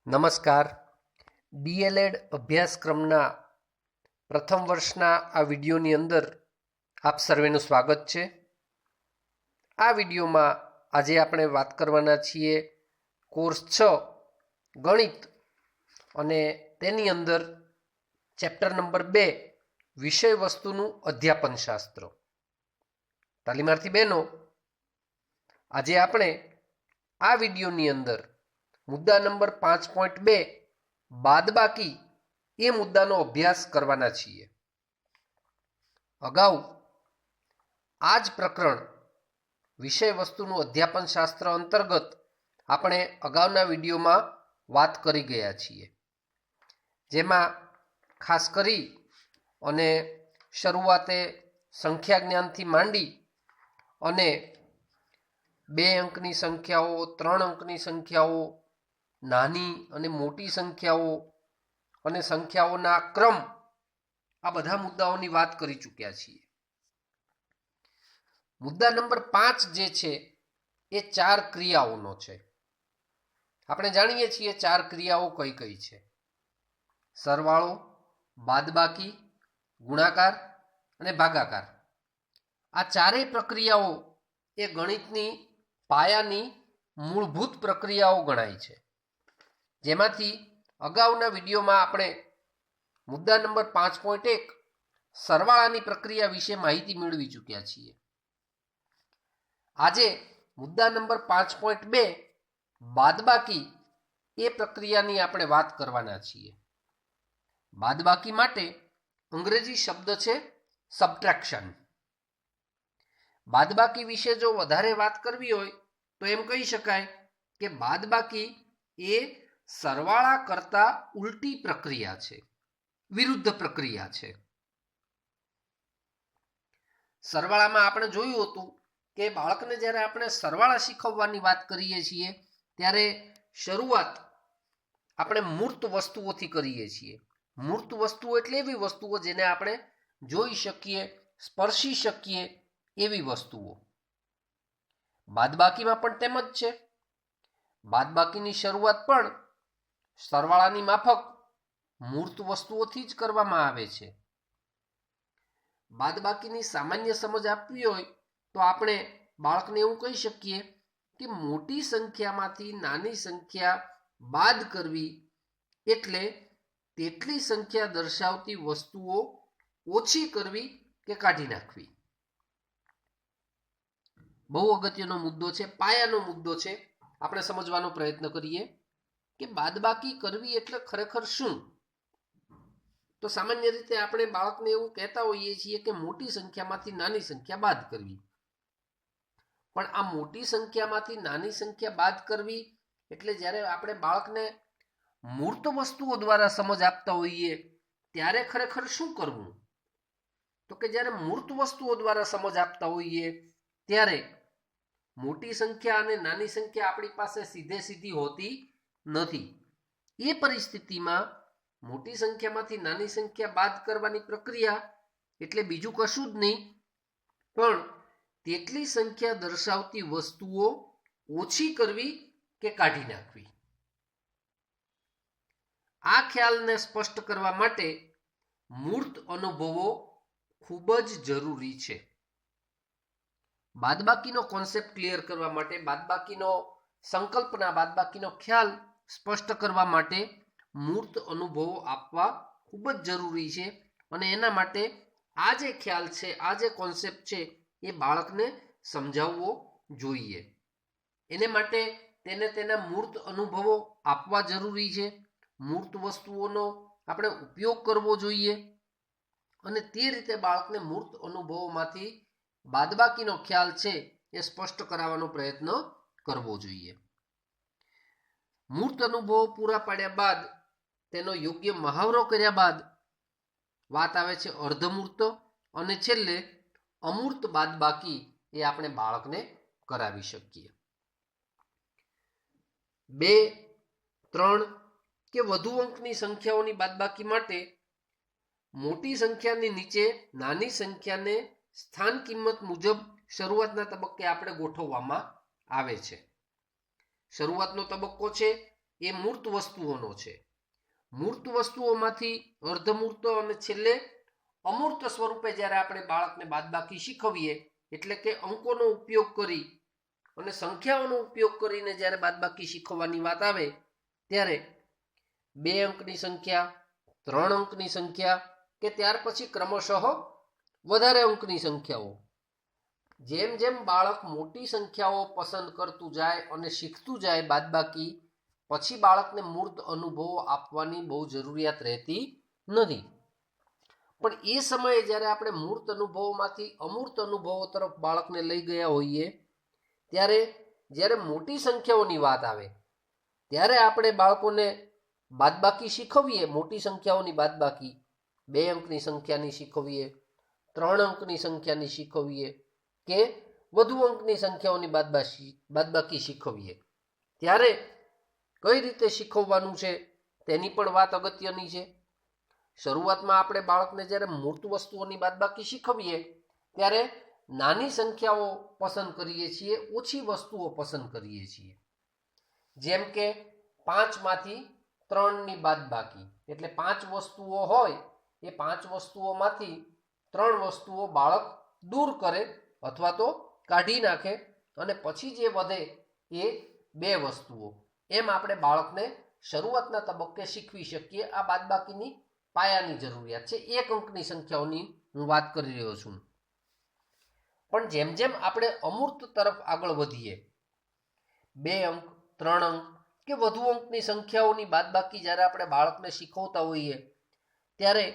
નમસ્કાર. ડીએલએડ અભ્યાસક્રમના પ્રથમ વર્ષના આ વિડીયોની અંદર આપ સર્વેનું સ્વાગત છે. આ વિડીયોમાં આજે આપણે વાત કરવાના છીએ કોર્સ 6 ગણિત અને તેની અંદર ચેપ્ટર નંબર 2 વિષય વસ્તુનું અધ્યાપન શાસ્ત્ર. તાલીમાર્થી બહેનો, આજે આપણે આ વિડીયોની અંદર મુદ્દા નંબર 5.2 બાદબાકી એ મુદ્દાનો અભ્યાસ કરવાના છીએ. અગાઉ આ જ પ્રકરણ વિષય વસ્તુનું અધ્યાપન શાસ્ત્ર અંતર્ગત આપણે અગાઉના વિડીયોમાં વાત કરી ગયા છીએ, જેમાં ખાસ કરી અને શરૂઆતે સંખ્યા જ્ઞાનથી માંડી અને 2 અંકની સંખ્યાઓ, 3 અંકની સંખ્યાઓ, નાની અને મોટી સંખ્યાઓ અને સંખ્યાઓના ક્રમ, આ બધા મુદ્દાઓની વાત કરી ચૂક્યા છીએ. મુદ્દા નંબર 5 જે છે એ 4 ક્રિયાઓનો છે. આપણે જાણીએ છીએ 4 ક્રિયાઓ કઈ કઈ છે: સરવાળો, બાદબાકી, ગુણાકાર અને ભાગાકાર. આ ચારેય પ્રક્રિયાઓ એ ગણિતની પાયાની મૂળભૂત પ્રક્રિયાઓ ગણાય છે, જેમાંથી અગાઉના વિડીયોમાં આપણે મુદ્દા નંબર 5.1 સરવાળાની પ્રક્રિયા વિશે માહિતી મેળવી ચૂક્યા છીએ. આજે મુદ્દા નંબર 5.2 બાદબાકી એ પ્રક્રિયાની આપણે વાત કરવાના છીએ. બાદબાકી માટે અંગ્રેજી શબ્દ છે સબટ્રેક્શન. બાદબાકી વિશે જો વધારે વાત કરવી હોય તો એમ કહી શકાય કે બાદબાકી એ સરવાળા કરતા ઉલટી પ્રક્રિયા છે, વિરુદ્ધ પ્રક્રિયા છે. સરવાળામાં આપણે જોયું હતું કે બાળકને જ્યારે આપણે સરવાળા શીખવવાની વાત કરીએ છીએ ત્યારે શરૂઆત આપણે મૂર્ત વસ્તુઓથી કરીએ છીએ. મૂર્ત વસ્તુઓ એટલે એવી વસ્તુઓ જેને આપણે જોઈ શકીએ, સ્પર્શી શકીએ એવી વસ્તુઓ. બાદબાકીમાં પણ તેમ જ છે. બાદબાકીની શરૂઆત પણ સરવાળાની માફક મૂર્ત વસ્તુઓથી જ કરવામાં આવે છે. બાદબાકીની સામાન્ય સમજ આપવી હોય તો આપણે બાળકને એવું કહી શકીએ કે મોટી સંખ્યામાંથી નાની સંખ્યા બાદ કરવી એટલે તેટલી સંખ્યા દર્શાવતી વસ્તુઓ ઓછી કરવી કે કાઢી નાખવી. બહુ અગત્યનો મુદ્દો છે, પાયાનો મુદ્દો છે. આપણે સમજવાનો પ્રયત્ન કરીએ કે બાદબાકી કરવી એટલે ખરેખર શું. તો સામાન્ય રીતે આપણે બાળકને એવું કહેતા હોઈએ છીએ કે મોટી સંખ્યામાંથી નાની સંખ્યા બાદ કરવી. પણ આ મોટી સંખ્યામાંથી નાની સંખ્યા બાદ કરવી એટલે જ્યારે આપણે બાળકને મૂર્ત વસ્તુઓ દ્વારા સમજ આપતા હોઈએ ત્યારે ખરેખર શું કરવું? તો કે જ્યારે મૂર્ત વસ્તુઓ દ્વારા સમજ આપતા હોઈએ ત્યારે મોટી સંખ્યા અને નાની સંખ્યા આપણી પાસે સીધે સીધી હોતી નથી. એ પરિસ્થિતિમાં મોટી સંખ્યામાંથી નાની સંખ્યા બાદ કરવાની પ્રક્રિયા એટલે બીજું કશું જ નહીં પણ તેટલી સંખ્યા દર્શાવતી વસ્તુઓ ઓછી કરવી કે કાઢી નાખવી. આ ખ્યાલને સ્પષ્ટ કરવા માટે મૂર્ત અનુભવો ખૂબ જ જરૂરી છે. બાદબાકીનો કોન્સેપ્ટ ક્લિયર કરવા માટે, બાદબાકીનો સંકલ્પના, બાદબાકીનો ખ્યાલ સ્પષ્ટ કરવા માટે મૂર્ત અનુભવો આપવા ખૂબ જ જરૂરી છે. અને એના માટે આ જે ખ્યાલ છે, આ જે કોન્સેપ્ટ છે એ બાળકને સમજાવવો જોઈએ. એને માટે તેને તેના મૂર્ત અનુભવો આપવા જરૂરી છે. મૂર્ત વસ્તુઓનો આપણે ઉપયોગ કરવો જોઈએ અને તે રીતે બાળકને મૂર્ત અનુભવોમાંથી બાદબાકીનો ખ્યાલ છે એ સ્પષ્ટ કરાવવાનો પ્રયત્ન કરવો જોઈએ. મૂર્ત અનુભવો પૂરા પાડ્યા બાદ, તેનો યોગ્ય મહાવરો કર્યા બાદ વાત આવે છે અર્ધમૂર્ત અને છેલ્લે અમૂર્ત બાદબાકી એ આપણે બાળકને કરાવી શકીએ. 2, 3 કે વધુ અંકની સંખ્યાઓની બાદબાકી માટે મોટી સંખ્યાની નીચે નાની સંખ્યાને સ્થાન કિંમત મુજબ શરૂઆતના તબક્કે આપણે ગોઠવવામાં આવે છે. શરૂઆતનો તબક્કો છે એ મૂર્ત વસ્તુઓનો છે. મૂર્ત વસ્તુઓમાંથી અર્ધમૂર્ત અને છેલ્લે અમૂર્ત સ્વરૂપે જ્યારે આપણે બાળકને બાદબાકી શીખવીએ, એટલે કે અંકોનો ઉપયોગ કરી અને સંખ્યાઓનો ઉપયોગ કરીને જ્યારે બાદબાકી શીખવવાની વાત આવે ત્યારે 2 અંકની સંખ્યા, 3 અંકની સંખ્યા કે ત્યાર પછી ક્રમશઃ વધારે અંકની સંખ્યાઓ, જેમ જેમ બાળક મોટી સંખ્યાઓ પસંદ કરતું જાય અને શીખતું જાય બાદબાકી, પછી બાળકને મૂર્ત અનુભવો આપવાની બહુ જરૂરિયાત રહેતી નથી. પણ એ સમયે જ્યારે આપણે મૂર્ત અનુભવોમાંથી અમૂર્ત અનુભવો તરફ બાળકને લઈ ગયા હોઈએ ત્યારે જ્યારે મોટી સંખ્યાઓની વાત આવે ત્યારે આપણે બાળકોને બાદબાકી શીખવીએ, મોટી સંખ્યાઓની બાદબાકી 2 અંકની સંખ્યાની શીખવીએ, 3 અંકની સંખ્યાની શીખવીએ કે વધુ અંકની સંખ્યાઓની બાદબાકી શીખવીએ, ત્યારે કઈ રીતે શીખવવાનું છે તેની પણ વાત અગત્યની છે. શરૂઆતમાં આપણે બાળકને જ્યારે મૂર્ત વસ્તુઓની બાદબાકી શીખવીએ ત્યારે નાની સંખ્યાઓ પસંદ કરીએ છીએ, ઓછી વસ્તુઓ પસંદ કરીએ છીએ. જેમ કે 5 માંથી 3 ની બાદબાકી, એટલે 5 વસ્તુઓ હોય એ 5 વસ્તુઓમાંથી 3 વસ્તુઓ બાળક દૂર કરે અથવા તો કાઢી નાખે અને પછી જે વધે એ 2 વસ્તુઓ. એમ આપણે બાળકને શરૂઆતના તબક્કે શીખવી શકીએ. આ બાદબાકીની પાયાની જરૂરિયાત છે. 1 અંકની સંખ્યાઓની હું વાત કરી રહ્યો છું. પણ જેમ જેમ આપણે અમૂર્ત તરફ આગળ વધીએ, 2 અંક, 3 અંક કે વધુ અંકની સંખ્યાઓની બાદબાકી જ્યારે આપણે બાળકને શીખવતા હોઈએ ત્યારે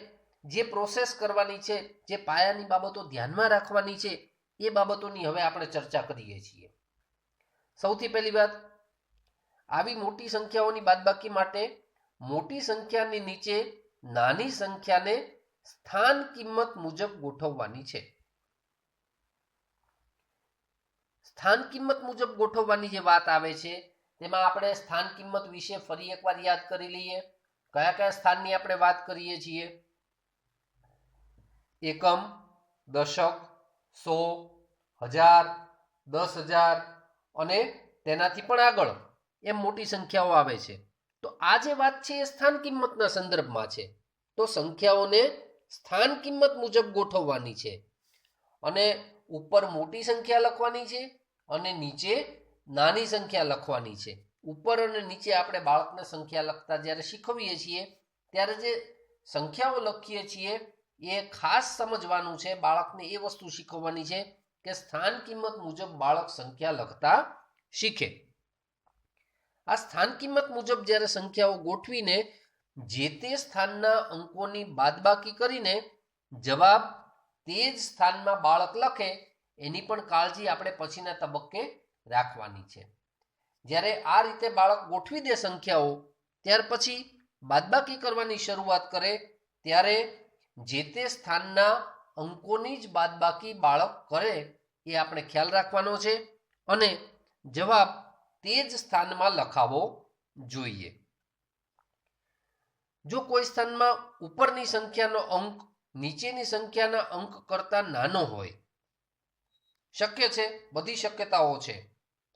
જે પ્રોસેસ કરવાની છે, જે પાયાની બાબતો ધ્યાનમાં રાખવાની છે, એ બાબતોની હવે આપણે ચર્ચા કરીએ છીએ. સૌથી પહેલી વાત, આવી મોટી સંખ્યાઓની બાદબાકી માટે મોટી સંખ્યાની નીચે નાની સંખ્યાને સ્થાન કિંમત મુજબ ગોઠવવાની છે. સ્થાન કિંમત મુજબ ગોઠવવાની જે વાત આવે છે તેમાં આપણે સ્થાન કિંમત વિશે ફરી એકવાર યાદ કરી લઈએ. કયા કયા સ્થાનની આપણે વાત કરીએ છીએ? એકમ, દશક, 100, 1000, 10,000 અને તેનાથી પણ આગળ એમ મોટી સંખ્યાઓ આવે છે. તો આ જે વાત છે એ સ્થાન કિંમતના સંદર્ભમાં છે. તો સંખ્યાઓને સ્થાન કિંમત મુજબ ગોઠવવાની છે અને ઉપર મોટી સંખ્યા લખવાની છે અને નીચે નાની સંખ્યા લખવાની છે. ઉપર અને નીચે આપણે બાળકને સંખ્યા લખતા જ્યારે શીખવીએ છીએ ત્યારે જે સંખ્યાઓ લખીએ છીએ એ ખાસ સમજવાનું છે. બાળકને એ વસ્તુ શીખવવાની છે કે સ્થાન કિંમત મુજબ બાળક સંખ્યા લખતા શીખે. આ સ્થાન કિંમત મુજબ જ્યારે સંખ્યાઓ ગોઠવીને જે તે સ્થાનના અંકોની બાદબાકી કરીને જવાબ તે જ સ્થાનમાં બાળક લખે એની પણ કાળજી આપણે પછીના તબક્કે રાખવાની છે. જ્યારે આ રીતે બાળક ગોઠવી દે સંખ્યાઓ, ત્યાર પછી બાદબાકી કરવાની શરૂઆત કરે ત્યારે જે તે સ્થાનના અંકોની જ બાદબાકી બાળક કરે એ આપણે ખ્યાલ રાખવાનો છે અને જવાબ તે જ સ્થાનમાં લખાવવો જોઈએ. જો કોઈ સ્થાનમાં ઉપરની સંખ્યાનો અંક નીચેની સંખ્યાના અંક કરતાં નાનો હોય, શક્ય છે, બધી શક્યતાઓ છે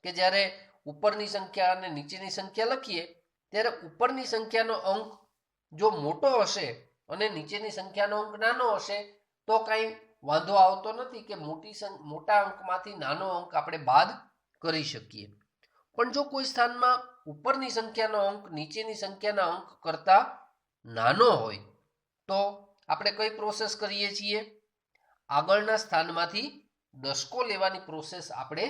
કે જ્યારે ઉપરની સંખ્યા અને નીચેની સંખ્યા લખીએ ત્યારે ઉપરની સંખ્યાનો અંક જો મોટો હશે અને નીચેની સંખ્યાનો અંક નાનો હશે તો કાંઈ વાંધો આવતો નથી કે મોટા અંકમાંથી નાનો અંક આપણે બાદ કરી શકીએ. પણ જો કોઈ સ્થાનમાં ઉપરની સંખ્યાનો અંક નીચેની સંખ્યાના અંક કરતાં નાનો હોય તો આપણે કઈ પ્રોસેસ કરીએ છીએ? આગળના સ્થાનમાંથી દશકો લેવાની પ્રોસેસ આપણે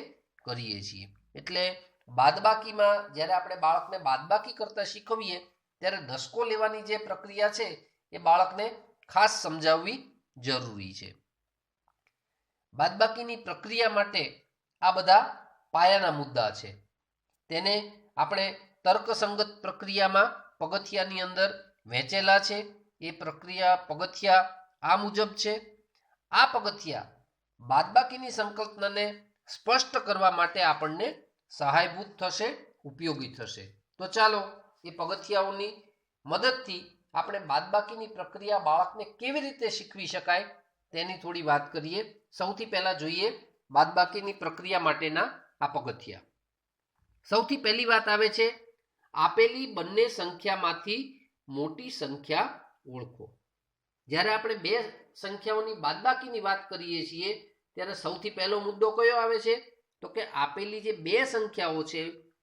કરીએ છીએ. એટલે બાદબાકીમાં જ્યારે આપણે બાળકને બાદબાકી કરતા શીખવીએ ત્યારે દશકો લેવાની જે પ્રક્રિયા છે એ બાળકને ખાસ સમજાવવી જરૂરી છે. બાદબાકીની પ્રક્રિયા માટે આ બધા પાયાના મુદ્દા છે. તેને આપણે તર્કસંગત પ્રક્રિયામાં પગથિયાની અંદર વહેંચેલા છે. એ પ્રક્રિયા પગથિયા આ મુજબ છે. આ પગથિયા બાદબાકીની સંકલ્પનાને સ્પષ્ટ કરવા માટે આપણને સહાયભૂત થશે, ઉપયોગી થશે. તો ચાલો એ પગથિયાઓની મદદથી આપણે બાદબાકીની પ્રક્રિયા બાળકને કેવી રીતે શીખવી શકાય તેની થોડી વાત કરીએ. સૌથી પહેલા જોઈએ બાદબાકીની પ્રક્રિયા માટેના આ પગથિયા. સૌથી પહેલી વાત આવે છે આપેલી બંને સંખ્યામાંથી મોટી સંખ્યા ઓળખો. જ્યારે આપણે બે સંખ્યાઓની બાદબાકીની વાત કરીએ છીએ ત્યારે સૌથી પહેલો મુદ્દો કયો આવે છે? તો કે આપેલી જે બે સંખ્યાઓ છે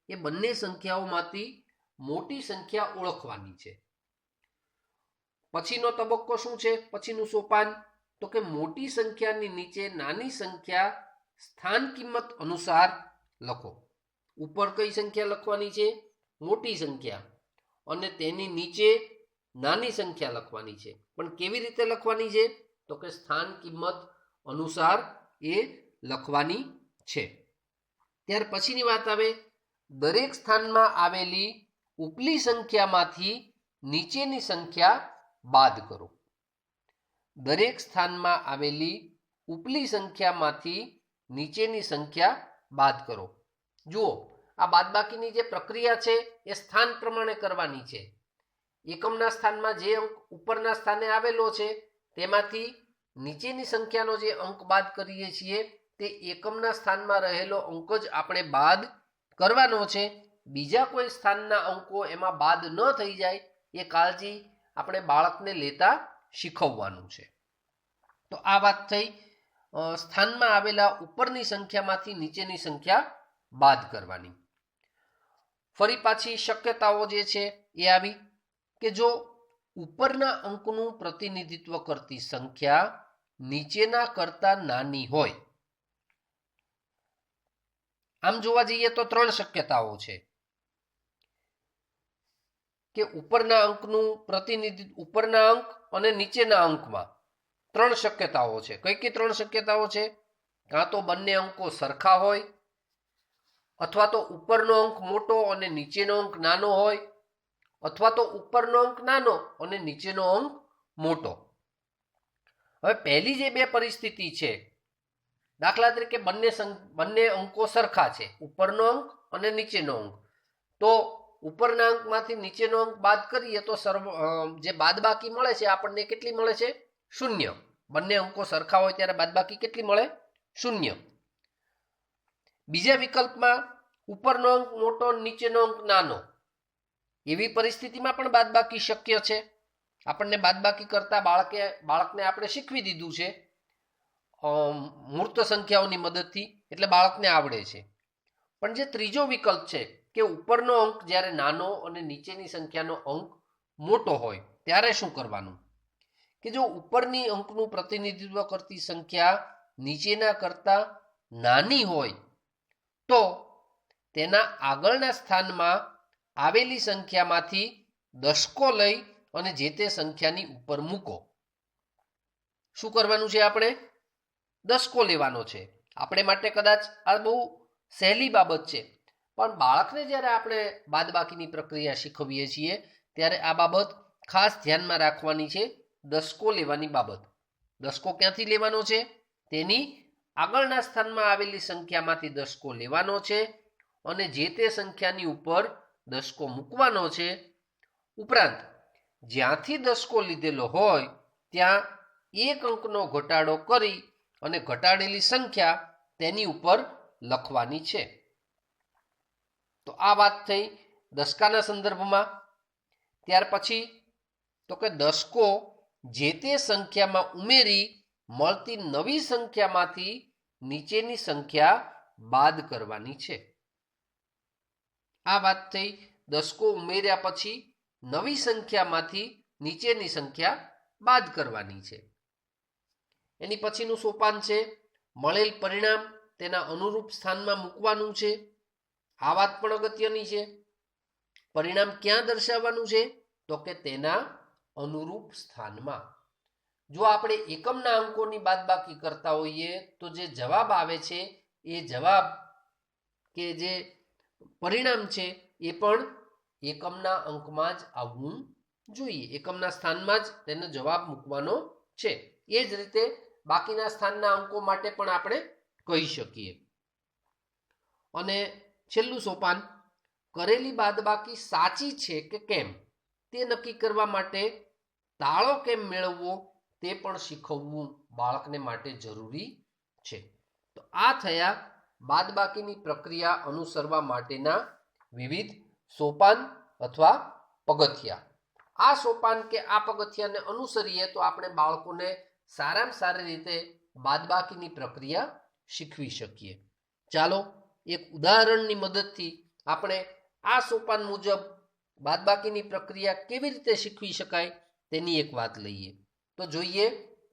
એ બંને સંખ્યાઓમાંથી મોટી સંખ્યા ઓળખવાની છે. પછીનો તબક્કો શું છે? પછીનું સોપાન તો કે મોટી સંખ્યાની નીચે નાની સંખ્યા સ્થાન કિંમત અનુસાર લખો. ઉપર કઈ સંખ્યા લખવાની છે? મોટી સંખ્યા, અને તેની નીચે નાની સંખ્યા લખવાની છે. પણ કેવી રીતે લખવાની છે? તો કે સ્થાન કિંમત અનુસાર એ લખવાની છે. ત્યાર પછીની વાત આવે, દરેક સ્થાનમાં આવેલી ઉપલી સંખ્યામાંથી નીચેની સંખ્યા બાદ કરો. દરેક સ્થાનમાં આવેલી ઉપલી સંખ્યામાંથી નીચેની સંખ્યા બાદ કરો. જુઓ, આ બાદબાકીની જે પ્રક્રિયા છે એ સ્થાન પ્રમાણે કરવાની છે. એકમના સ્થાનમાં જે અંક ઉપરના સ્થાને આવેલો છે તેમાંથી નીચેની સંખ્યાનો જે અંક બાદ કરીએ છીએ તે એકમના સ્થાનમાં રહેલો અંક જ આપણે બાદ કરવાનો છે. બીજા કોઈ સ્થાનના અંકો એમાં બાદ ન થઈ જાય એ કાળજી આપણે બાળકને લેતા શીખવવાનું છે. તો આ વાત થઈ સ્થાનમાં આવેલા ઉપરની સંખ્યામાંથી નીચેની સંખ્યા બાદ કરવાની. ફરી પાછી શક્યતાઓ જે છે એ આવી કે જો ઉપરના અંકનું પ્રતિનિધિત્વ કરતી સંખ્યા નીચેના કરતા નાની હોય. આમ જોવા જઈએ તો ત્રણ શક્યતાઓ છે કે ઉપરના અંકનું પ્રતિનિધિત્વ, ઉપરના અંક અને નીચેના અંકમાં ત્રણ શક્યતાઓ છે. કઈ કઈ ત્રણ શક્યતાઓ છે? કાં તો બંને અંકો સરખા હોય, અથવા તો ઉપરનો અંક મોટો અને નીચેનો અંક નાનો હોય, અથવા તો ઉપરનો અંક નાનો અને નીચેનો અંક મોટો. હવે પહેલી જે બે પરિસ્થિતિ છે, દાખલા તરીકે બંને અંકો સરખા છે, ઉપરનો અંક અને નીચેનો અંક, તો ઉપરના અંકમાંથી નીચેનો અંક બાદ કરીએ તો જે બાદબાકી મળે છે આપણને કેટલી મળે છે? શૂન્ય. બંને અંકો સરખા હોય ત્યારે બાદબાકી કેટલી મળે? શૂન્ય. બીજા વિકલ્પમાં ઉપરનો અંક મોટો, નીચેનો અંક નાનો, એવી પરિસ્થિતિમાં પણ બાદબાકી શક્ય છે. આપણને બાદબાકી કરતા બાળકને આપણે શીખવી દીધું છે મૂર્ત સંખ્યાઓની મદદથી, એટલે બાળકને આવડે છે. પણ જે ત્રીજો વિકલ્પ છે કે ઉપરનો અંક જ્યારે નાનો અને નીચેની સંખ્યાનો અંક મોટો હોય ત્યારે શું કરવાનું? કે જો ઉપરની અંકનું પ્રતિનિધિત્વ કરતી સંખ્યા નીચેના કરતા નાની હોય તો તેના આગળના સ્થાનમાં આવેલી સંખ્યામાંથી દશકો લઈ અને જે તે સંખ્યાની ઉપર મૂકો. શું કરવાનું છે? આપણે દશકો લેવાનો છે. આપણે માટે કદાચ આ બહુ સહેલી બાબત છે, પણ બાળકને જ્યારે આપણે બાદબાકીની પ્રક્રિયા શીખવીએ છીએ ત્યારે આ બાબત ખાસ ધ્યાનમાં રાખવાની છે. દશકો લેવાની બાબત. દશકો ક્યાંથી લેવાનો છે? તેની આગળના સ્થાનમાં આવેલી સંખ્યામાંથી દશકો લેવાનો છે અને જે તે સંખ્યાની ઉપર દશકો મૂકવાનો છે. ઉપરાંત જ્યાંથી દશકો લીધેલો હોય ત્યાં એક અંકનો ઘટાડો કરી અને ઘટાડેલી સંખ્યા તેની ઉપર લખવાની છે. તો આ વાત થઈ દશકાના સંદર્ભમાં. ત્યાર પછી તો કે દશકો જે તે સંખ્યામાં ઉમેરી મળતી નવી સંખ્યામાંથી નીચેની સંખ્યા બાદ કરવાની છે. આ વાત થઈ દશકો ઉમેર્યા પછી નવી સંખ્યામાંથી નીચેની સંખ્યા બાદ કરવાની છે. એની પછીનું સોપાન છે મળેલ પરિણામ તેના અનુરૂપ સ્થાનમાં મૂકવાનું છે. આ વાત પણ અગત્યની છે. પરિણામ ક્યાં દર્શાવવાનું છે? તો કે તેના અનુરૂપ સ્થાનમાં. જો આપણે એકમના અંકોની બાદબાકી કરતા હોઈએ તો જે જવાબ આવે છે એ જવાબ કે જે પરિણામ છે એ પણ એકમના અંકમાં જ આવવું જોઈએ. એકમના સ્થાનમાં જ તેનો જવાબ મૂકવાનો છે. એ જ રીતે બાકીના સ્થાનના અંકો માટે પણ આપણે કહી શકીએ. અને છેલ્લું સોપાન, કરેલી બાદબાકી સાચી છે કે કેમ તે નક્કી કરવા માટે તાળો કેમ મેળવવો તે પણ શીખવવું બાળકને માટે જરૂરી છે. તો આ થયા બાદબાકીની પ્રક્રિયા અનુસરવા માટેના વિવિધ સોપાન અથવા પગથિયા. આ સોપાન કે આ પગથિયાને અનુસરીએ તો આપણે બાળકોને સારામાં સારી રીતે બાદબાકીની પ્રક્રિયા શીખવી શકીએ. ચાલો એક ઉદાહરણની મદદથી આપણે આ સોપાન મુજબ બાદબાકીની પ્રક્રિયા કેવી રીતે શીખવી શકાય તેની એક વાત લઈએ. તો જોઈએ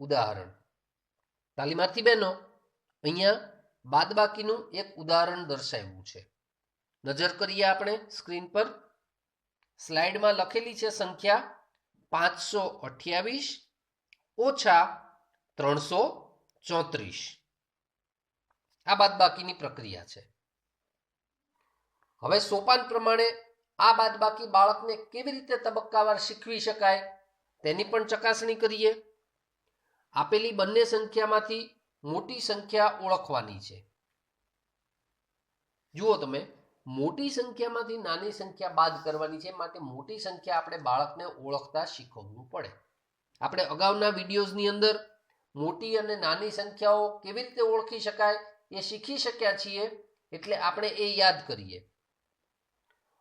ઉદાહરણ. તાલીમાર્થી બહેનો, અહીંયા બાદબાકીનું એક ઉદાહરણ દર્શાવ્યું છે. નજર કરીએ આપણે સ્ક્રીન પર. સ્લાઇડમાં લખેલી છે સંખ્યા 528 ઓછા 334. આ બાદબાકીની પ્રક્રિયા છે. હવે સોપાન પ્રમાણે આ બાદબાકી બાળકને કેવી રીતે તબક્કાવાર શીખવી શકાય તેની પણ ચકાસણી કરીએ. આપેલી બંને સંખ્યામાંથી મોટી સંખ્યા ઓળખવાની છે. જુઓ તમે, મોટી સંખ્યામાંથી નાની સંખ્યા બાદ કરવાની છે, માટે મોટી સંખ્યા આપણે બાળકને ઓળખતા શીખવવું પડે. આપણે અગાઉના વિડીયોઝની અંદર મોટી અને નાની સંખ્યાઓ કેવી રીતે ઓળખી શકાય એ શીખી શક્યા છીએ, એટલે આપણે એ યાદ કરીએ.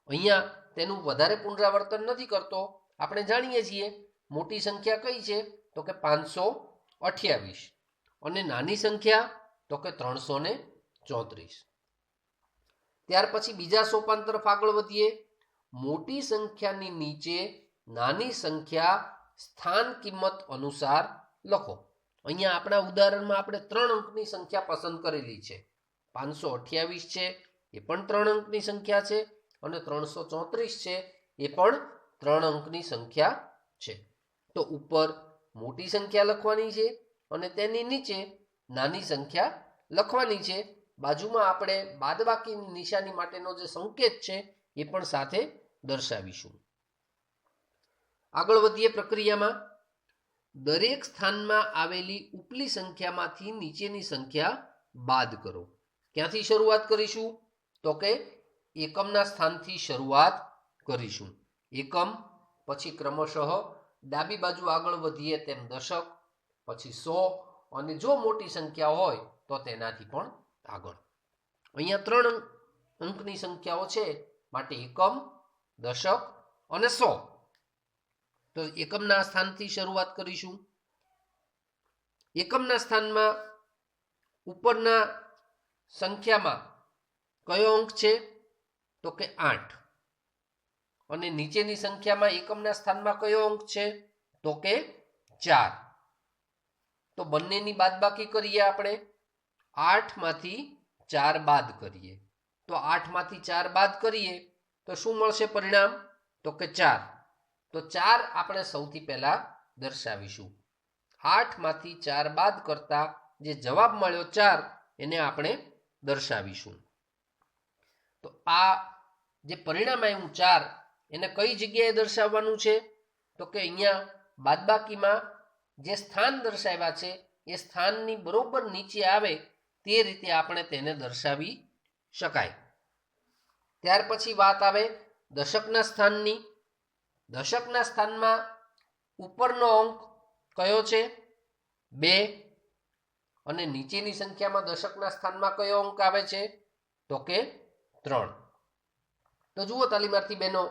અહીંયા તેનું વધારે પુનરાવર્તન નથી કરતો. આપણે જાણીએ છીએ મોટી સંખ્યા કઈ છે, તો કે 528 અને નાની સંખ્યા તો કે 334. ત્યાર પછી બીજા સોપાન તરફ આગળ વધીએ. મોટી સંખ્યાની નીચે નાની સંખ્યા સ્થાન કિંમત અનુસાર લખો. અહીંયા આપણા ઉદાહરણમાં આપણે 3 અંકની સંખ્યા પસંદ કરેલી છે. 528 છે એ પણ 3 અંકની સંખ્યા છે, અને 334 છે એ પણ 3 અંકની સંખ્યા છે. તો ઉપર મોટી સંખ્યા લખવાની છે અને તેની નીચે નાની સંખ્યા લખવાની છે. બાજુમાં આપણે બાદબાકીની નિશાની માટેનો જે સંકેત છે એ પણ સાથે દર્શાવીશું. આગળ વધીએ પ્રક્રિયામાં. દરેક સ્થાનમાં આવેલી ઉપલી સંખ્યામાંથી નીચેની સંખ્યા બાદ કરો. ક્યાંથી શરૂઆત કરીશું? તો કે એકમના સ્થાનથી શરૂઆત કરીશું. એકમ, પછી ક્રમશઃ ડાબી બાજુ આગળ વધીએ તેમ દશક, પછી 100, અને જો મોટી સંખ્યા હોય તો તેનાથી પણ આગળ. અહીંયા 3 અંકની સંખ્યાઓ છે, માટે એકમ, દશક અને 100. તો એકમના સ્થાનથી શરૂઆત કરીશું. એકમના સ્થાનમાં ઉપરના સંખ્યામાં કયો અંક છે? તો કે 8. અને નીચેની સંખ્યામાં એકમના સ્થાનમાં કયો અંક છે? તો કે 4. તો બંનેની બાદબાકી કરીએ આપણે. 8 માંથી 4 બાદ કરીએ. તો 8 માંથી 4 બાદ કરીએ તો શું મળશે પરિણામ? તો કે 4. તો 4 આપણે સૌથી પહેલા દર્શાવીશું. 8 માંથી 4 બાદ કરતા જે જવાબ મળ્યો 4 એને આપણે દર્શાવીશું. તો આ જે પરિણામ આવ્યું 4 એને કઈ જગ્યાએ દર્શાવવાનું છે? તો કે અહીંયા બાદબાકીમાં જે સ્થાન દર્શાવ્યા છે એ સ્થાનની બરોબર નીચે આવે તે રીતે આપણે તેને દર્શાવી શકાય. ત્યાર પછી વાત આવે દશકના સ્થાનની. દશકના સ્થાનમાં ઉપરનો અંક કયો છે? 2. અને નીચેની સંખ્યામાં દશકના સ્થાનમાં કયો અંક આવે છે? તો કે 3. તો જુઓ તાલીમાર્થી બહેનો,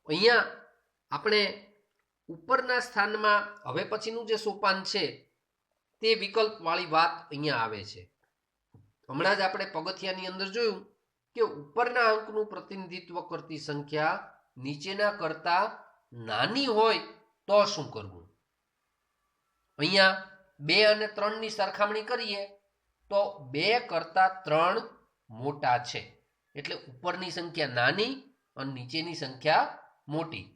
અહીંયા આપણે ઉપરના સ્થાનમાં હવે પછીનું જે સોપાન છે તે વિકલ્પવાળી વાત અહીંયા આવે છે. હમણાં જ આપણે પગથિયાની અંદર જોયું કે ઉપરના અંકનું પ્રતિનિધિત્વ કરતી સંખ્યા નીચેના કરતા નાની હોય તો શું કરવું? અહીંયા 2 અને 3 ની સરખામણી કરીએ તો 2 કરતા 3 મોટા છે, એટલે ઉપરની સંખ્યા નાની અને નીચેની સંખ્યા મોટી.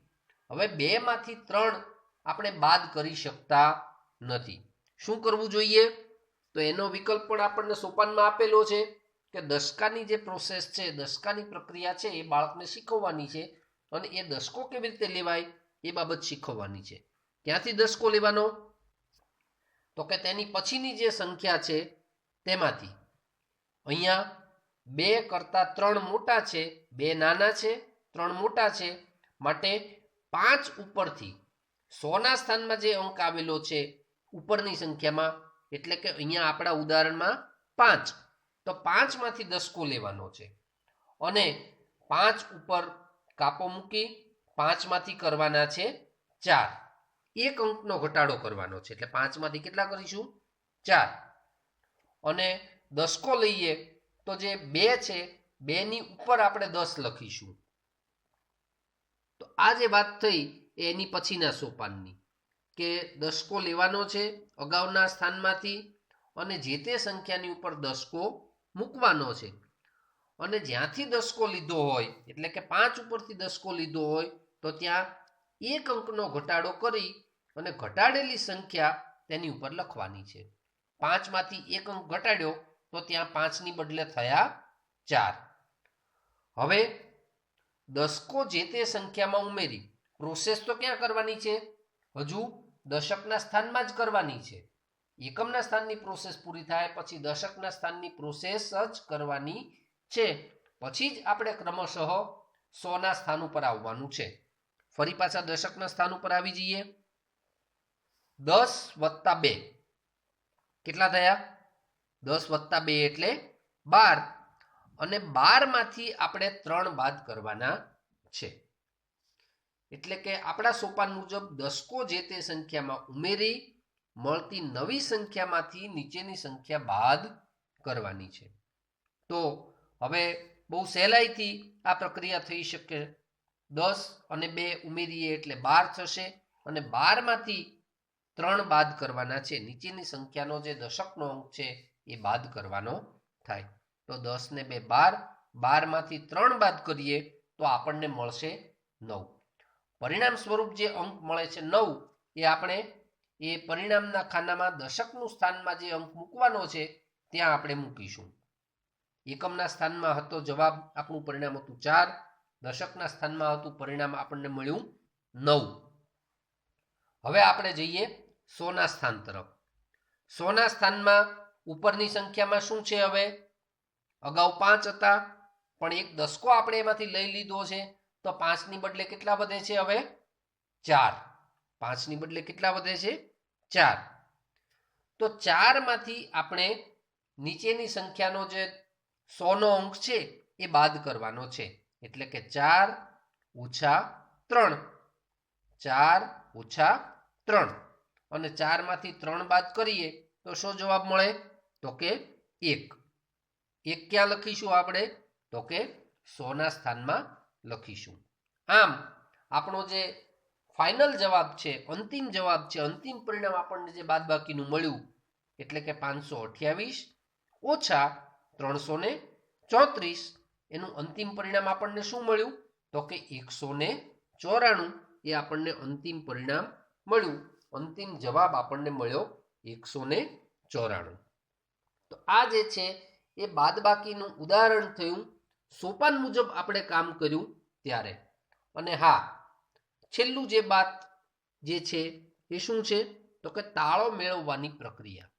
હવે 2 માંથી 3 આપણે બાદ કરી શકતા નથી. શું કરવું જોઈએ? તો એનો વિકલ્પ પણ આપણને સોપાનમાં આપેલો છે કે દશકાની જે પ્રોસેસ છે, દશકાની પ્રક્રિયા છે એ બાળકને શીખવવાની છે, અને એ દશકો કેવી રીતે લેવાય એ બાબત શીખવવાની છે. ક્યાંથી દશકો લેવાનો? તો કે તેની પછીની જે સંખ્યા છે તેમાંથી. અહીંયા 2 કરતા 3 મોટા છે, 2 નાના છે, 3 મોટા છે, માટે 5 ઉપરથી 100 ના સ્થાનમાં જે અંક આવેલો છે ઉપરની સંખ્યામાં, એટલે કે અહીંયા આપણા ઉદાહરણમાં 5, તો 5 માંથી દશકો લેવાનો છે, અને 5 ઉપર કાપો મૂકી 5માંથી કરવાના છે 4, એક અંકનો ઘટાડો કરવાનો છે એટલે 5માંથી કેટલા કરીશું 4, અને દસકો લઈએ તો જે 2 છે 2 ની ઉપર આપણે 10 લખીશું. તો આ જે વાત થઈ એની પછીના સોપાનની કે દસકો લેવાનો છે અગાઉના સ્થાનમાંથી અને જે તે સંખ્યાની ઉપર દસકો મૂકવાનો છે, અને જ્યાંથી દસકો લીધો હોય એટલે કે 5 ઉપરથી દસકો લીધો હોય તો ત્યાં એક અંકનો ઘટાડો કરી અને ઘટાડેલી સંખ્યા તેની ઉપર લખવાની છે. 5માંથી એક અંક ઘટાડ્યો તો ત્યાં 5ની બદલે થયા 4. હવે દસકો જે તે સંખ્યામાં ઉમેરી પ્રોસેસ તો ક્યાં કરવાની છે, હજુ દશકના સ્થાનમાં જ કરવાની છે. એકમના સ્થાનની પ્રોસેસ પૂરી થાય પછી દશકના સ્થાનની પ્રોસેસ જ કરવાની છે. પછી જ આપણે ક્રમશઃ 100ના સ્થાન ઉપર આવવાનું છે. ફરી પાછા દશકના સ્થાન ઉપર આવી જઈએ. 10 + 2 કેટલા થયા? 10 + 2 એટલે 12, અને 12માંથી આપણે 3 બાદ કરવાના છે. એટલે કે આપણા સોપાન મુજબ દસકો જે તે સંખ્યામાં ઉમેરી મળતી નવી સંખ્યામાંથી નીચેની સંખ્યા બાદ કરવાની છે. તો હવે બહુ સહેલાઈથી આ પ્રક્રિયા થઈ શકે. 10 અને 2 ઉમેરીએ એટલે 12 થશે, અને 12માંથી 3 બાદ કરવાના છે. નીચેની સંખ્યાનો જે દશકનો અંક છે એ બાદ કરવાનો થાય. તો 10 ને 2 12, 12માંથી 3 બાદ કરીએ તો આપણને મળશે 9. પરિણામ સ્વરૂપ જે અંક મળે છે 9 એ આપણે એ પરિણામના ખાનામાં દશકનું સ્થાનમાં જે અંક મૂકવાનો છે ત્યાં આપણે મૂકીશું. એકમના સ્થાનમાં હતો જવાબ, આપણું પરિણામ હતું 4, દશકના સ્થાનમાં હતું પરિણામ આપણને મળ્યું 9. હવે આપણે જઈએ 100ના સ્થાન તરફ. 100ના સ્થાનમાં ઉપરની સંખ્યામાં શું છે? હવે અગાઉ 5 હતા પણ એક દસકો આપણે એમાંથી લઈ લીધો છે તો 5ની બદલે કેટલા વધે છે? હવે 4. 5ની બદલે કેટલા વધે છે? 4. તો 4માંથી આપણે નીચેની સંખ્યાનો જે 100નો અંક છે એ બાદ કરવાનો છે. એટલે કે 4 - 3, 4 - 3, અને 4માંથી 3 બાદ કરીએ તો શું જવાબ મળે? તો કે 1. 1 ક્યાં લખીશું આપણે? તો કે 100ના સ્થાનમાં લખીશું. આમ આપણો જે ફાઇનલ જવાબ છે, અંતિમ જવાબ છે, અંતિમ પરિણામ આપણને જે બાદબાકીનું મળ્યું એટલે કે 528 - 334, એનું અંતિમ પરિણામ આપણને શું મળ્યું? તો કે 194. એ આપણને અંતિમ પરિણામ મળ્યું. અંતિમ જવાબ આપણને મળ્યો 194. તો આ જે છે એ બાદબાકીનું ઉદાહરણ થયું. સોપાન મુજબ આપણે કામ કર્યું ત્યારે. અને હા, છેલ્લું જે વાત જે છે એ શું છે? તો કે તાળો મેળવવાની પ્રક્રિયા.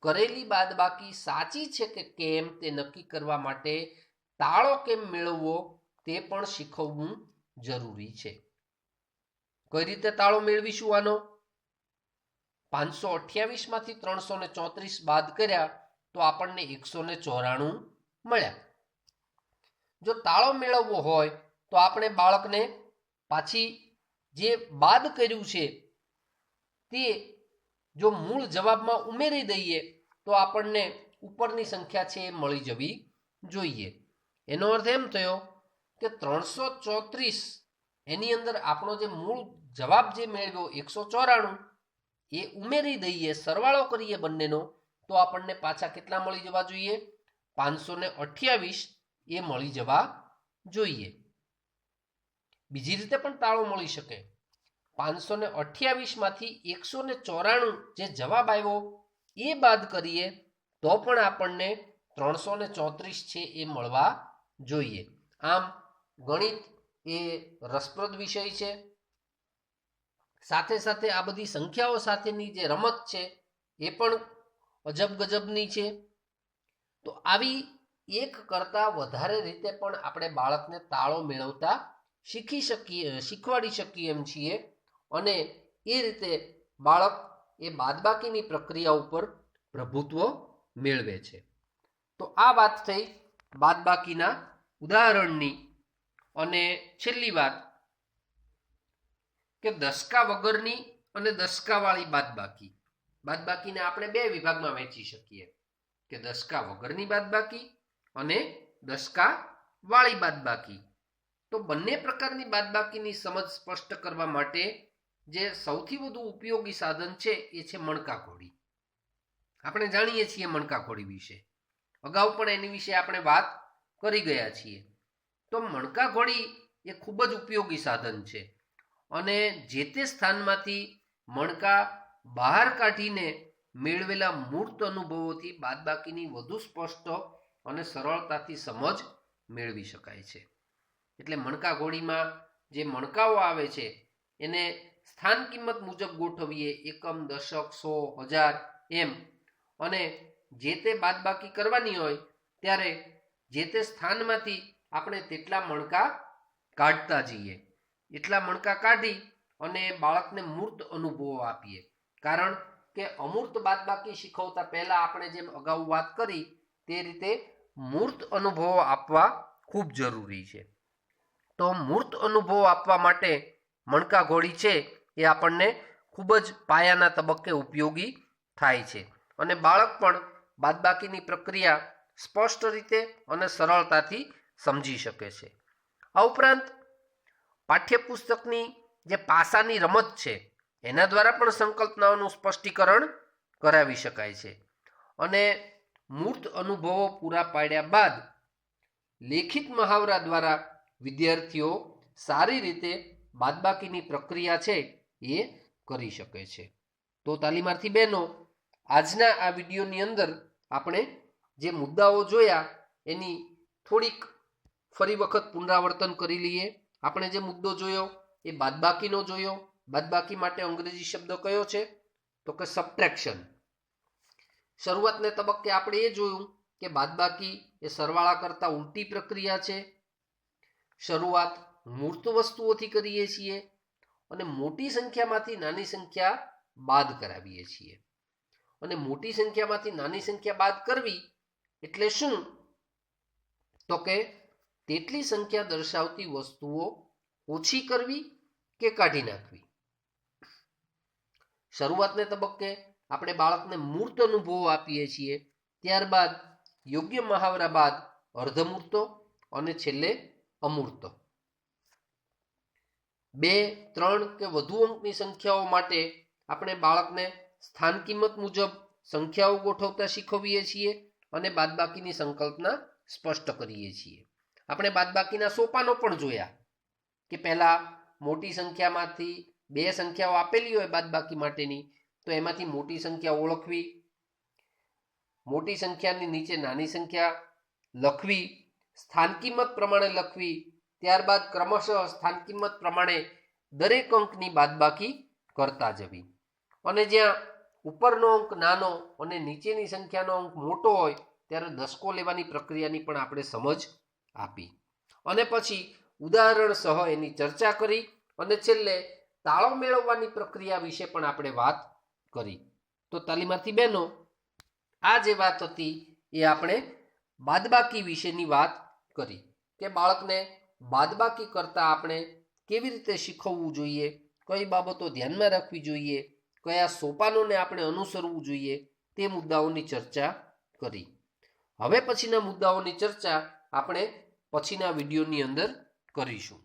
કરેલી બાદબાકી સાચી છે કે કેમ તે નક્કી કરવા માટે તાળો કેમ મેળવવો તે પણ શીખવવું જરૂરી છે. કઈ રીતે તાળો મેળવીશું આનો? 528માંથી 334 બાદ કર્યા તો આપણને 194 મળ્યા. જો તાળો મેળવવો હોય તો આપણે બાળકને પાછી જે બાદ કર્યું છે તે જો મૂળ જવાબમાં ઉમેરી દઈએ તો આપણને ઉપરની સંખ્યા છે એ મળી જવી જોઈએ. એનો અર્થ એમ થયો કે 334 એની અંદર આપણો જે મૂળ જવાબ જે મેળવ્યો 194 એ ઉમેરી દઈએ, સરવાળો કરીએ બંનેનો, તો આપણને પાછા કેટલા મળી જવા જોઈએ? 528 એ મળી જવા જોઈએ. બીજી રીતે પણ તાળો મળી શકે. 528માંથી 194 જે જવાબ આવ્યો એ બાદ કરીએ તો પણ આપણને 334 છે એ મળવા જોઈએ. આમ ગણિત એ રસપ્રદ વિષય છે. સાથે સાથે આ બધી સંખ્યાઓ સાથેની જે રમત છે એ પણ અજબ ગજબની છે. તો આવી એક કરતાં વધારે રીતે પણ આપણે બાળકને તાળો મેળવતા શીખવાડી શકીએ એમ છીએ, અને એ રીતે બાળક એ બાદબાકીની પ્રક્રિયા ઉપર પ્રભુત્વ મેળવે છે. તો આ વાત થઈ બાદબાકીના ઉદાહરણની. અને છેલ્લી વાત કે દસકા વગરની અને દસકાવાળી બાદબાકી. બાદબાકીને આપણે બે વિભાગમાં વહેંચી શકીએ કે દસકા વગરની બાદબાકી અને દસકા વાળી બાદબાકી. તો બંને પ્રકારની બાદબાકીની સમજ સ્પષ્ટ કરવા માટે જે સૌથી વધુ ઉપયોગી સાધન છે એ છે મણકા ઘોડી. આપણે જાણીએ છીએ મણકા ઘોડી વિશે, અગાઉ પણ એની વિશે આપણે વાત કરી ગયા છીએ. તો મણકા ઘોડી એ ખૂબ જ ઉપયોગી સાધન છે અને જે તે સ્થાનમાંથી મણકા બહાર કાઢીને મેળવેલા મૂર્ત અનુભવોથી બાદબાકીની વધુ સ્પષ્ટ અને સરળતાથી સમજ મેળવી શકાય છે. એટલે મણકા ઘોડીમાં જે મણકાઓ આવે છે એને સ્થાન કિંમત મુજબ ગોઠવીએ, એકમ, દશક, 100, 1000 એમ, અને જે તે બાદબાકી કરવાની હોય ત્યારે જે તે સ્થાનમાંથી આપણે તેટલા મણકા કાઢતા જઈએ. એટલા મણકા કાઢી અને બાળકને મૂર્ત અનુભવો આપીએ. કારણ કે અમૂર્ત બાદબાકી શીખવતા પહેલા આપણે જેમ અગાઉ વાત કરી તે રીતે મૂર્ત અનુભવો આપવા ખૂબ જરૂરી છે. તો મૂર્ત અનુભવો આપવા માટે મણકા ઘોડી છે એ આપણને ખૂબ જ પાયાના તબક્કે ઉપયોગી થાય છે અને બાળક પણ બાદબાકીની પ્રક્રિયા સ્પષ્ટ રીતે અને સરળતાથી સમજી શકે છે. આ ઉપરાંત પાઠ્યપુસ્તકની જે પાસાની રમત છે એના દ્વારા પણ સંકલ્પનાઓનું સ્પષ્ટીકરણ કરાવી શકાય છે અને મૂર્ત અનુભવો પૂરા પાડ્યા બાદ લેખિત મહાવરા દ્વારા વિદ્યાર્થીઓ સારી રીતે બાદબાકીની પ્રક્રિયા છે એ કરી શકે છે. તો તાલીમાર્થી બહેનો, આજના આ વિડીયોની અંદર આપણે જે મુદ્દાઓ જોયા એની થોડીક ફરી વખત પુનરાવર્તન કરી લઈએ. આપણે જે મુદ્દો જોયો એ બાદબાકીનો જોયો. બાદબાકી માટે અંગ્રેજી શબ્દ કયો છે? તો કે સબટ્રેક્શન. શરૂઆતને તબક્કે આપણે એ જોયું કે બાદબાકી એ સરવાળા કરતા ઉલટી પ્રક્રિયા છે. શરૂઆત મૂર્ત વસ્તુઓથી કરીએ છીએ અને મોટી સંખ્યામાંથી નાની સંખ્યા બાદ કરાવીએ છીએ. અને મોટી સંખ્યામાંથી નાની સંખ્યા બાદ કરવી એટલે શું? તો કે તેટલી સંખ્યા દર્શાવતી વસ્તુઓ ઓછી કરવી કે કાઢી નાખવી. શરૂઆતને તબક્કે આપણે બાળકને મૂર્ત અનુભવો આપીએ છીએ, ત્યારબાદ યોગ્ય મહાવરા બાદ અર્ધમૂર્તો અને છેલ્લે અમૂર્તો. 2, 3 કે વધુ અંકની સંખ્યાઓ માટે આપણે બાળકને સ્થાન કિંમત મુજબ સંખ્યાઓ ગોઠવતા શીખવીએ છીએ અને બાદબાકીની સંકલ્પના સ્પષ્ટ કરીએ છીએ. આપણે બાદબાકીના સોપાનો પણ જોયા કે પહેલા મોટી સંખ્યામાંથી 2 સંખ્યાઓ આપેલી હોય બાદબાકી માટેની, તો એમાંથી મોટી સંખ્યા ઓળખવી, મોટી સંખ્યાની નીચે નાની સંખ્યા લખવી, સ્થાન કિંમત પ્રમાણે લખવી, ત્યારબાદ ક્રમશઃ સ્થાન કિંમત પ્રમાણે દરેક અંકની બાદબાકી કરતા જવી. અને જ્યાં ઉપરનો અંક નાનો અને નીચેની સંખ્યાનો અંક મોટો હોય ત્યારે દસકો લેવાની પ્રક્રિયાની પણ આપણે સમજ આપી અને પછી ઉદાહરણ સહ એની ચર્ચા કરી અને છેલ્લે તાળો મેળવવાની પ્રક્રિયા વિશે પણ આપણે વાત કરી. તો તાલીમાર્થી બહેનો, આ જે વાત હતી એ આપણે બાદબાકી વિશેની વાત કરી કે બાળકને બાદબાકી કરતાં આપણે કેવી રીતે શીખવવું જોઈએ, કઈ બાબતો ધ્યાનમાં રાખવી જોઈએ, કયા સોપાનોને આપણે અનુસરવું જોઈએ, તે મુદ્દાઓની ચર્ચા કરી. હવે પછીના મુદ્દાઓની ચર્ચા આપણે પછીના વિડીયોની અંદર કરીશું.